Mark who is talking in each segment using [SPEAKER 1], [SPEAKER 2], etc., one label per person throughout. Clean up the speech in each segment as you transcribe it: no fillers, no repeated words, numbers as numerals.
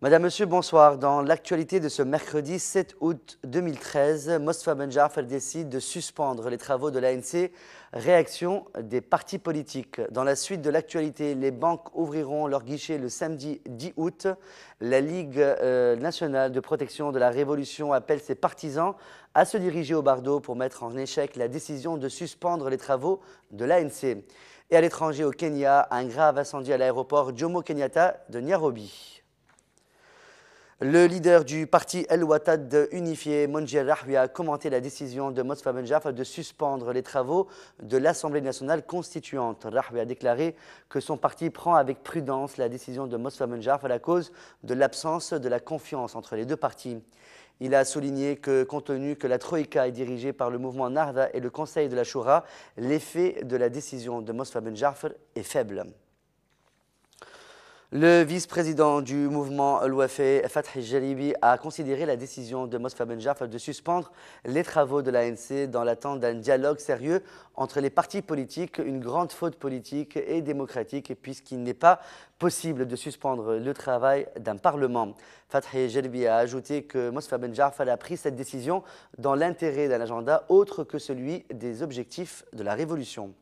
[SPEAKER 1] Madame, Monsieur, bonsoir. Dans l'actualité de ce mercredi 7 août 2013, Mostapha Ben Jaafar décide de suspendre les travaux de l'ANC. Réaction des partis politiques. Dans la suite de l'actualité, les banques ouvriront leurs guichets le samedi 10 août. La Ligue nationale de protection de la Révolution appelle ses partisans à se diriger au Bardo pour mettre en échec la décision de suspendre les travaux de l'ANC. Et à l'étranger, au Kenya, un grave incendie à l'aéroport Jomo Kenyatta de Nairobi. Le leader du parti El Ouattad unifié, Monjer Rahwi, a commenté la décision de Mostapha Ben Jaafar de suspendre les travaux de l'Assemblée nationale constituante. Rahwi a déclaré que son parti prend avec prudence la décision de Mostapha Ben Jaafar à cause de l'absence de la confiance entre les deux partis. Il a souligné que, compte tenu que la Troïka est dirigée par le mouvement Nahda et le Conseil de la Choura, l'effet de la décision de Mostapha Ben Jaafar est faible. Le vice-président du mouvement Al-Wafa, Fathi Jalibi, a considéré la décision de Mostapha Ben Jaafar de suspendre les travaux de l'ANC dans l'attente d'un dialogue sérieux entre les partis politiques, une grande faute politique et démocratique, puisqu'il n'est pas possible de suspendre le travail d'un Parlement. Fathi Jalibi a ajouté que Mostapha Ben Jaafar a pris cette décision dans l'intérêt d'un agenda autre que celui des objectifs de la révolution.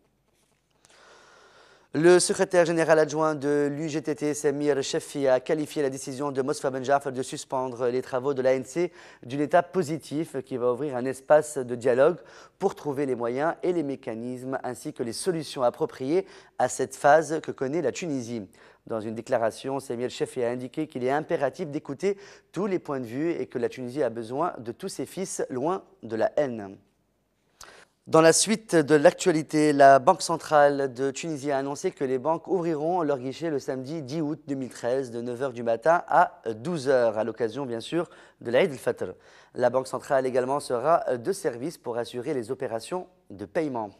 [SPEAKER 1] Le secrétaire général adjoint de l'UGTT, Samir Cheffi, a qualifié la décision de Mostapha Ben Jaafar de suspendre les travaux de l'ANC d'une étape positive qui va ouvrir un espace de dialogue pour trouver les moyens et les mécanismes ainsi que les solutions appropriées à cette phase que connaît la Tunisie. Dans une déclaration, Samir Cheffi a indiqué qu'il est impératif d'écouter tous les points de vue et que la Tunisie a besoin de tous ses fils loin de la haine. Dans la suite de l'actualité, la Banque centrale de Tunisie a annoncé que les banques ouvriront leur guichet le samedi 10 août 2013 de 9 h du matin à 12 h, à l'occasion bien sûr de l'Aïd el-Fitr. La Banque centrale également sera de service pour assurer les opérations de paiement.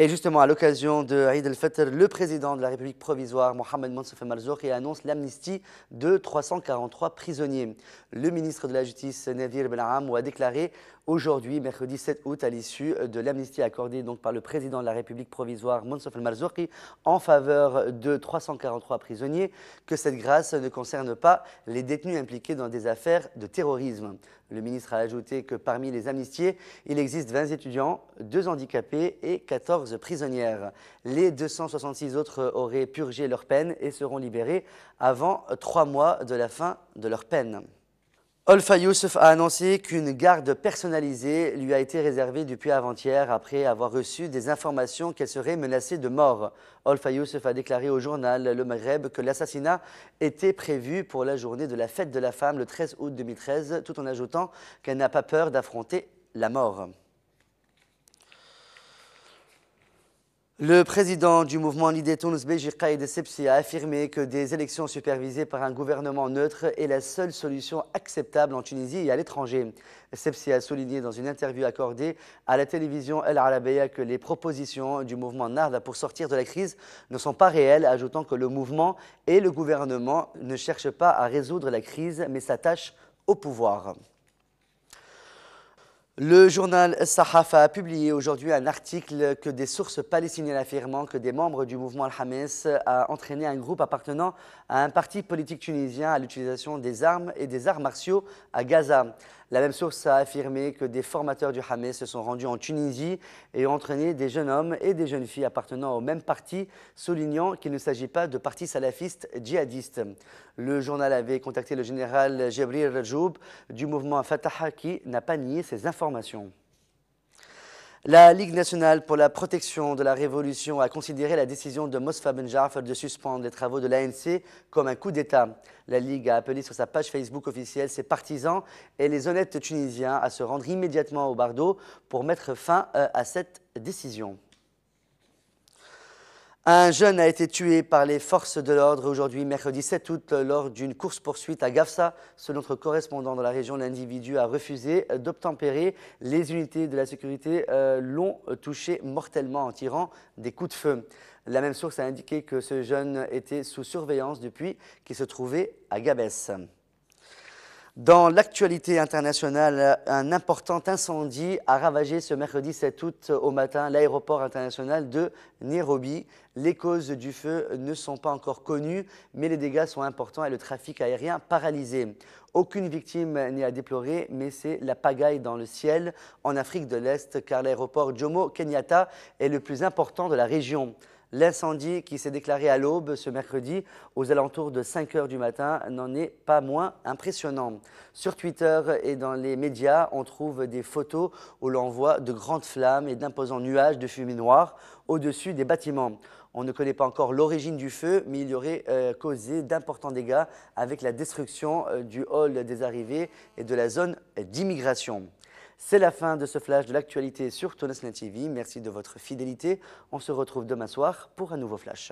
[SPEAKER 1] Et justement, à l'occasion de Eid el-Fitr, le président de la République provisoire, Mohamed Moncef Marzouki, annonce l'amnistie de 343 prisonniers. Le ministre de la Justice, Nadir Ben Amou, a déclaré aujourd'hui, mercredi 7 août, à l'issue de l'amnistie accordée donc par le président de la République provisoire, Moncef Marzouki, en faveur de 343 prisonniers, que cette grâce ne concerne pas les détenus impliqués dans des affaires de terrorisme. Le ministre a ajouté que parmi les amnistiés, il existe 20 étudiants, 2 handicapés et 14 prisonnières. Les 266 autres auraient purgé leur peine et seront libérés avant 3 mois de la fin de leur peine. Olfa Youssef a annoncé qu'une garde personnalisée lui a été réservée depuis avant-hier après avoir reçu des informations qu'elle serait menacée de mort. Olfa Youssef a déclaré au journal Le Maghreb que l'assassinat était prévu pour la journée de la fête de la femme le 13 août 2013, tout en ajoutant qu'elle n'a pas peur d'affronter la mort. Le président du mouvement Nidé Tounes Beji Qaïd Sebsi a affirmé que des élections supervisées par un gouvernement neutre est la seule solution acceptable en Tunisie et à l'étranger. Sebsi a souligné dans une interview accordée à la télévision El Arabiya que les propositions du mouvement Nahda pour sortir de la crise ne sont pas réelles, ajoutant que le mouvement et le gouvernement ne cherchent pas à résoudre la crise mais s'attachent au pouvoir. Le journal Sahafa a publié aujourd'hui un article que des sources palestiniennes affirmant que des membres du mouvement Al-Hamas a entraîné un groupe appartenant à un parti politique tunisien à l'utilisation des armes et des arts martiaux à Gaza. La même source a affirmé que des formateurs du Hamas se sont rendus en Tunisie et ont entraîné des jeunes hommes et des jeunes filles appartenant au même parti, soulignant qu'il ne s'agit pas de partis salafistes djihadistes. Le journal avait contacté le général Jebril Rajoub du mouvement Fatah qui n'a pas nié ces informations. La Ligue nationale pour la protection de la Révolution a considéré la décision de Mostapha Ben Jaafar de suspendre les travaux de l'ANC comme un coup d'État. La Ligue a appelé sur sa page Facebook officielle ses partisans et les honnêtes Tunisiens à se rendre immédiatement au Bardo pour mettre fin à cette décision. Un jeune a été tué par les forces de l'ordre aujourd'hui, mercredi 7 août, lors d'une course-poursuite à Gafsa. Selon notre correspondant dans la région, l'individu a refusé d'obtempérer. Les unités de la sécurité l'ont touché mortellement en tirant des coups de feu. La même source a indiqué que ce jeune était sous surveillance depuis qu'il se trouvait à Gabès. Dans l'actualité internationale, un important incendie a ravagé ce mercredi 7 août au matin l'aéroport international de Nairobi. Les causes du feu ne sont pas encore connues, mais les dégâts sont importants et le trafic aérien paralysé. Aucune victime n'est à déplorer, mais c'est la pagaille dans le ciel en Afrique de l'Est, car l'aéroport Jomo Kenyatta est le plus important de la région. L'incendie qui s'est déclaré à l'aube ce mercredi aux alentours de 5 heures du matin n'en est pas moins impressionnant. Sur Twitter et dans les médias, on trouve des photos où l'on voit de grandes flammes et d'imposants nuages de fumée noire au-dessus des bâtiments. On ne connaît pas encore l'origine du feu, mais il y aurait causé d'importants dégâts avec la destruction du hall des arrivées et de la zone d'immigration. C'est la fin de ce flash de l'actualité sur Tonosnet TV. Merci de votre fidélité. On se retrouve demain soir pour un nouveau flash.